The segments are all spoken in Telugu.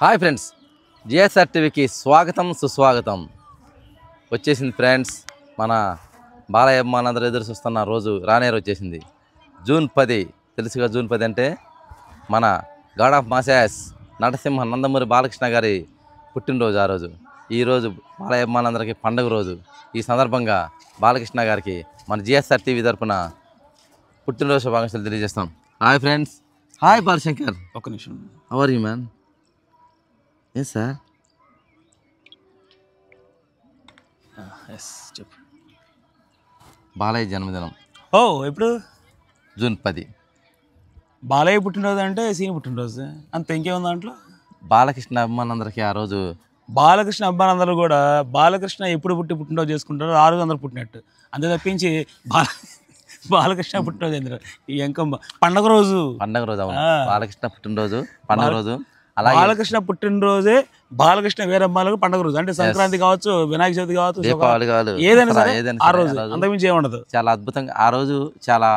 హాయ్ ఫ్రెండ్స్, జిఎస్ఆర్ టీవీకి స్వాగతం సుస్వాగతం. వచ్చేసింది ఫ్రెండ్స్, మన బాలయ్య అభిమానులందరూ ఎదురు చూస్తున్న రోజు రానేరు వచ్చేసింది. జూన్ 10 తెలుసుగా. జూన్ 10 అంటే మన గాడ్ ఆఫ్ మాసాస్ నటసింహ నందమూరి బాలకృష్ణ గారి పుట్టినరోజు. ఆ రోజు ఈరోజు బాలయ్య అభిమానులందరికీ పండుగ రోజు. ఈ సందర్భంగా బాలకృష్ణ గారికి మన జిఎస్ఆర్ టీవీ తరఫున పుట్టినరోజు శుభాకాంక్షలు తెలియజేస్తాం. Hi friends. హాయ్ బాలశంకర్. ఒక నిమిషం. How are you man? Yes sir. చెప్పు. బాలయ్య జన్మదినం ఎప్పుడు? జూన్ 10. బాలయ్య పుట్టినరోజు అంటే సీని పుట్టినరోజు, అంత ఇంకేముంది దాంట్లో? బాలకృష్ణ అభిమానులందరికీ ఆ రోజు బాలకృష్ణ అభిమానులందరూ కూడా బాలకృష్ణ ఎప్పుడు పుట్టినరోజు చేసుకుంటారో ఆ రోజు అందరూ పుట్టినట్టు, అంతే తప్పించి బాలకృష్ణ పుట్టినరోజు ఏంద్ర ఈ ఎంకమ్మ పండగ రోజు. అవును. బాలకృష్ణ పుట్టినరోజు పండుగ రోజు. అలాగే బాలకృష్ణ పుట్టినరోజే బాలకృష్ణ వీరమ్మాలకు పండుగ రోజు. అంటే సంక్రాంతి కావచ్చు, వినాయక చవితి కావచ్చు, దీపావళి కాదు, ఏదైనా సరే ఆ రోజు అంతకుమించి ఏముండదు. చాలా అద్భుతంగా ఆ రోజు చాలా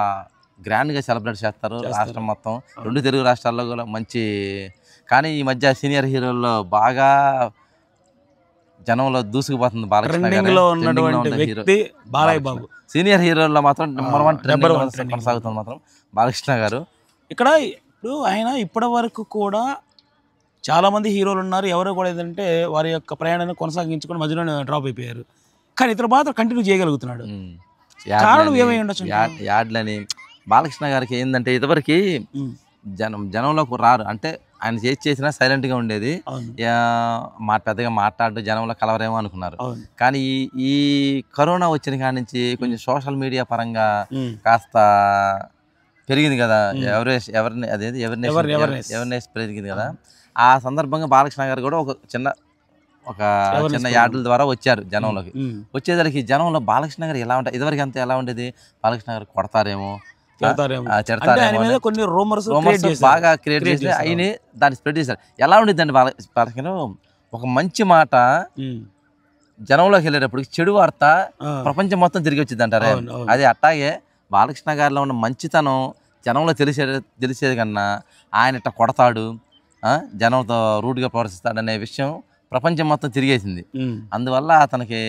గ్రాండ్గా సెలబ్రేట్ చేస్తారు రాష్ట్రం మొత్తం. రెండు తెలుగు రాష్ట్రాల్లో కూడా మంచి. కానీ ఈ మధ్య సీనియర్ హీరోల్లో బాగా జనంలో దూసుకుపోతుంది బాలకృష్ణ ట్రెండింగ్లో ఉన్నటువంటి వ్యక్తి బాలయ్య బాబు. సీనియర్ హీరోల్లో మాత్రం నెంబర్ 1 కొనసాగుతుంది మాత్రం బాలకృష్ణ గారు. ఇక్కడ ఇప్పుడు ఆయన ఇప్పటి వరకు కూడా చాలా మంది హీరోలు ఉన్నారు. ఎవరో కూడా ఏంటంటే వారి యొక్క ప్రయాణాన్ని కొనసాగించుకొని మధ్యలోనే డ్రాప్ అయిపోయారు. కానీ ఇతను మాత్రం కంటిన్యూ చేయగలుగుతున్నాడు. కారణం ఏమై ఉండొచ్చు? యాడ్లని బాలకృష్ణ గారికి ఏంటంటే ఇదివరకు జనంలోకి రారు. అంటే ఆయన చేసినా సైలెంట్గా ఉండేది, పెద్దగా మాట్లాడు, జనంలో కలవరేమో అనుకున్నారు. కానీ ఈ కరోనా వచ్చిన కాడి నుంచి కొంచెం సోషల్ మీడియా పరంగా కాస్త పెరిగింది కదా, అవేర్నెస్ పెరిగింది కదా. ఆ సందర్భంగా బాలకృష్ణ గారు కూడా ఒక చిన్న యాడ్ల ద్వారా వచ్చారు జనంలోకి. వచ్చేసరికి జనంలో బాలకృష్ణ గారు ఎలా ఉంటారు, ఇదివరకు అంతా ఎలా ఉండేది, బాలకృష్ణ గారు కొడతారేమో, కొన్ని రూమర్స్ బాగా క్రియేట్ చేసి ఆయన దాన్ని స్ప్రెడ్ చేశారు. ఎలా ఉండేదండి బాలకృష్ణ ఒక మంచి మాట జనంలోకి వెళ్ళేటప్పుడు చెడు వార్త ప్రపంచం మొత్తం తిరిగి వచ్చింది అంటారే. అది అట్టాగే బాలకృష్ణ గారిలో ఉన్న మంచితనం జనంలో తెలిసేది కన్నా ఆయన ఇట్లా కొడతాడు, జనంతో రూడ్గా ప్రవర్తిస్తాడనే విషయం ప్రపంచం మొత్తం తిరిగేసింది. అందువల్ల అతనికి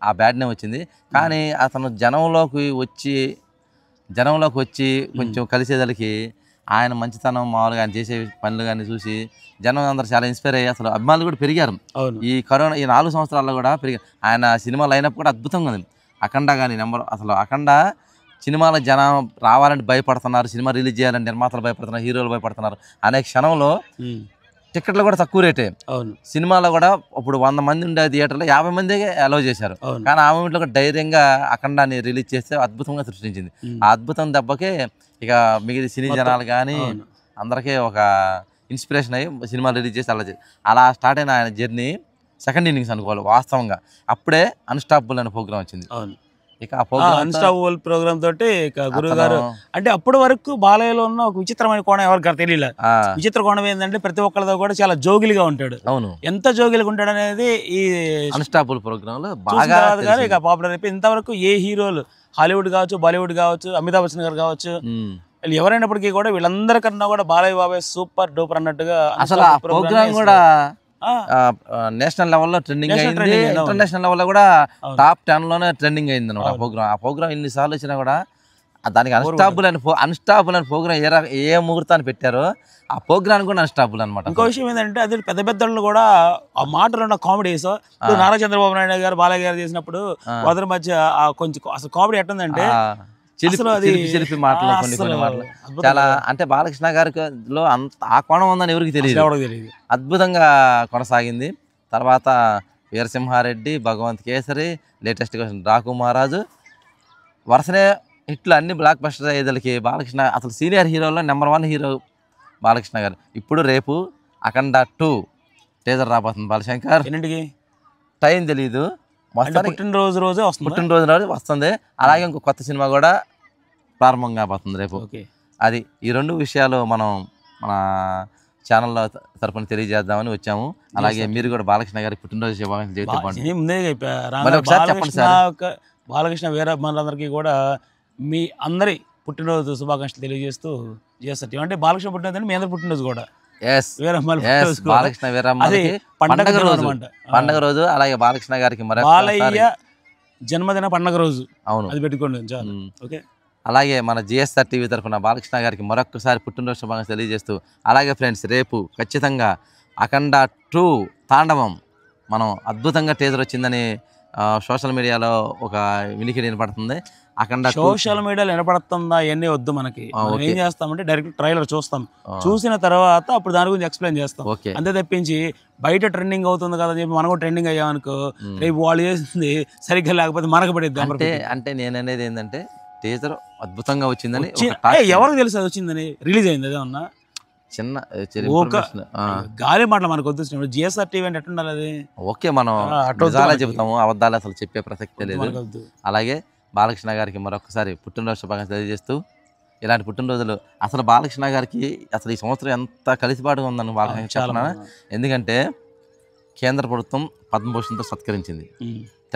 ఆ బ్యాడ్ నేమ్ వచ్చింది. కానీ అతను జనంలోకి వచ్చి కొంచెం కలిసేదానికి ఆయన మంచితనం, మామూలుగా ఆయన చేసే పనులు కానీ చూసి జనం అందరూ చాలా ఇన్స్పైర్ అయ్యి అసలు అభిమానులు కూడా పెరిగారు. ఈ కరోనా ఈ 4 సంవత్సరాల్లో కూడా పెరిగారు. ఆయన సినిమా లైనప్ కూడా అద్భుతంగా ఉంది. అఖండ కానీ అసలు అఖండ సినిమాల జనం రావాలంటే భయపడుతున్నారు, సినిమా రిలీజ్ చేయాలంటే నిర్మాతలు భయపడుతున్నారు, హీరోలు భయపడుతున్నారు అనే క్షణంలో టికెట్లు కూడా తక్కువ రేటే. సినిమాలో కూడా ఇప్పుడు 100 మంది ఉండే థియేటర్లో 50 మందికే అలౌ చేశారు. కానీ ఆ మూమెంట్లో కూడా ధైర్యంగా అఖండాన్ని రిలీజ్ చేస్తే అద్భుతంగా సృష్టించింది. ఆ అద్భుతం దెబ్బకే ఇక మిగిలిన సినీ జనాలు కానీ అందరికీ ఒక ఇన్స్పిరేషన్ అయ్యి సినిమా రిలీజ్ చేసి అలా స్టార్ట్ అయిన ఆయన జర్నీ సెకండ్ ఇన్నింగ్స్ అనుకోవాలి వాస్తవంగా. అప్పుడే అన్స్టాపబుల్ అనే ప్రోగ్రామ్ వచ్చింది. ఇక అన్స్టాపబుల్ ప్రోగ్రామ్ తోటి ఇక గురువు గారు అంటే అప్పటి వరకు బాలయ్యలో ఉన్న ఒక విచిత్రమైన కోణం ఎవరికి తెలియలేదు. విచిత్ర కోణం ఏంటంటే ప్రతి ఒక్కరితో కూడా చాలా జోగిలిగా ఉంటాడు. అవును, ఎంత జోగిలిగా ఉంటాడు అనేది ఈ అన్స్టాపబుల్ ప్రోగ్రామ్ లో బాగా ఇక పాపులర్ అయిపోయి. ఇంతవరకు ఏ హీరోలు హాలీవుడ్ కావచ్చు, బాలీవుడ్ కావచ్చు, అమితాబ్ బచ్చన్ గారు కావచ్చు, ఎవరైనప్పటికీ కూడా వీళ్ళందరికన్నా కూడా బాలయ్య బాబాయ్ సూపర్ డూపర్ అన్నట్టుగా అసలు ఆ ప్రోగ్రామ్ కూడా నేషనల్ లెవెల్లో ట్రెండింగ్ అయింది, ఇంటర్నేషనల్ లెవెల్లో కూడా టాప్ 10 లోనే ట్రెండింగ్ అయింది అనమాట. ఆ ప్రోగ్రామ్ ఎన్నిసార్లు వచ్చినా కూడా దానికి అన్స్టాపబుల్ అని ప్రోగ్రామ్ ఏ ముహూర్తాన్ని పెట్టారో ఆ ప్రోగ్రామ్ కూడా అన్స్టాపబుల్ అనమాట. ఇంకో విషయం ఏంటంటే అది పెద్ద పెద్దలు కూడా ఆ మాటలు ఉన్న కామెడీస్ నారా చంద్రబాబు నాయుడు గారు బాలయ్య గారు చేసినప్పుడు వారి మధ్య కొంచెం అసలు కామెడీ ఎట్టుందంటే చిలిపి మాటలు కొన్ని మాటలు చాలా అంటే బాలకృష్ణ గారిలో అంత ఆ కోణం ఉందని ఎవరికి తెలియదు. అద్భుతంగా కొనసాగింది. తర్వాత వీరసింహారెడ్డి, భగవంత్ కేసరి, లేటెస్ట్గా డాకు మహారాజు, వరుసనే హిట్లు అన్ని బ్లాక్ బస్టర్ అయ్యేదలకి బాలకృష్ణ అసలు సీనియర్ హీరోలో నెంబర్ 1 హీరో బాలకృష్ణ గారు. ఇప్పుడు రేపు అఖండ 2 టీజర్ రాబోతుంది బాలశంకర్. ఎన్నింటికి టైం తెలీదు, పుట్టినరోజు వస్తుంది. అలాగే ఇంకో కొత్త సినిమా కూడా ప్రారంభం కాబోతుంది రేపు. అది ఈ 2 విషయాలు మనం మన ఛానల్లో తరఫున తెలియజేద్దామని వచ్చాము. అలాగే మీరు కూడా బాలకృష్ణ గారి పుట్టినరోజు బాలకృష్ణ వీరభిమానులందరికీ కూడా మీ అందరి పుట్టినరోజు శుభాకాంక్షలు తెలియజేస్తూ చేస్తారు. అంటే బాలకృష్ణ పుట్టినరోజు మీ అందరి పుట్టినరోజు కూడా ఎస్ వీరమ్మలు ఎస్ బాలకృష్ణ వీరమ్మకి పండగ రోజు పండగ రోజు. అలాగే బాలకృష్ణ గారికి బాలయ్య జన్మదిన పండగ రోజు. అవును, అది పెట్టుకోండి చాలు. ఓకే. అలాగే మన జిఎస్ఆర్ టీవీ తరఫున బాలకృష్ణ గారికి మరొకసారి పుట్టినరోజు శుభాకాంక్షలు తెలియజేస్తూ, అలాగే ఫ్రెండ్స్ రేపు ఖచ్చితంగా అఖండ 2 తాండవం మనం అద్భుతంగా టీజర్ వచ్చిందని సోషల్ మీడియాలో ఒక వినికిడి వినపడుతుంది. అఖండ సోషల్ మీడియాలో వినపడుతుందా అవన్నీ వద్దు మనకి. ఏం చేస్తామంటే డైరెక్ట్ ట్రైలర్ చూస్తాం, చూసిన తర్వాత అప్పుడు దాని గురించి ఎక్స్ప్లెయిన్ చేస్తాం. అంతే తప్పించి బయట ట్రెండింగ్ అవుతుంది కదా అని చెప్పి మనం కూడా ట్రెండింగ్ అయ్యామనుకో రేపు వాళ్ళు చేసింది సరిగ్గా లేకపోతే మనకు పడేది. అంటే నేను అనేది ఏంటంటే టీజర్ అద్భుతంగా వచ్చిందని ఎవరికి తెలుసు అది వచ్చిందని, రిలీజ్ అయింది అదేమన్నా చిన్న గాలి మాటలు మనకు వద్దు. జిఎస్ఆర్ టీవీ అంటే ఎట్టుండాలి అది. ఓకే, మనం నిజాలే చెబుతాము, అబద్ధాలు అసలు చెప్పే ప్రసక్తే లేదు. అలాగే బాలకృష్ణ గారికి మరొకసారి పుట్టినరోజు శుభాకాంక్షలు తెలియజేస్తూ, ఇలాంటి పుట్టినరోజులు అసలు బాలకృష్ణ గారికి అసలు ఈ సంవత్సరం ఎంత కలిసిపాటుగా ఉందని బాలకృష్ణ చెప్తున్నాను. ఎందుకంటే కేంద్ర ప్రభుత్వం పద్మభూషణ్తో సత్కరించింది,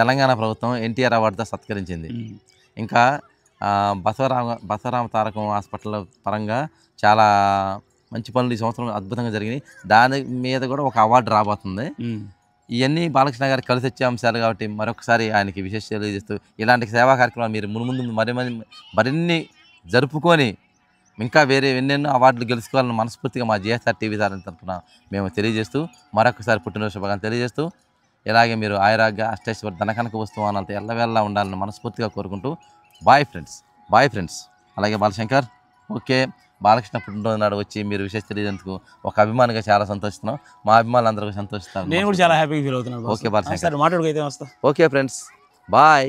తెలంగాణ ప్రభుత్వం ఎన్టీఆర్ అవార్డుతో సత్కరించింది, ఇంకా బసవరామ తారకం హాస్పిటల్ పరంగా చాలా మంచి పనులు ఈ సంవత్సరం అద్భుతంగా జరిగినాయి. దాని మీద కూడా ఒక అవార్డు రాబోతుంది. ఇవన్నీ బాలకృష్ణ గారికి కలిసి వచ్చే అంశాలు కాబట్టి మరొకసారి ఆయనకి విశేష తెలియజేస్తూ, ఇలాంటి సేవా కార్యక్రమాలు మీరు ముందు మరిన్ని జరుపుకొని ఇంకా వేరే ఎన్నెన్నో అవార్డులు గెలుచుకోవాలని మనస్ఫూర్తిగా మా జిఎస్ఆర్ టీవీ తరఫున మేము తెలియజేస్తూ, మరొకసారి పుట్టినరోజు శుభాకాంక్షలు తెలియజేస్తూ, ఇలాగే మీరు ఆయురాగ్య అష్టైశ్వర్య ధనకనక వస్తువానంత ఎల్లవేళలా ఉండాలని మనస్ఫూర్తిగా కోరుకుంటూ బాయ్ ఫ్రెండ్స్. అలాగే బాలశంకర్, ఓకే, బాలకృష్ణ పుట్టినరోజు నాడు వచ్చి మీరు విశేష తెలియజేందుకు ఒక అభిమానిగా చాలా సంతోషిస్తున్నాం. మా అభిమానులు అందరూ సంతోషిస్తారు. నేను కూడా చాలా హ్యాపీగా ఫీల్ అవుతున్నాను. ఓకే బాలశంకర్, మాట్లాడుకైతే వస్తా. Okay friends, bye.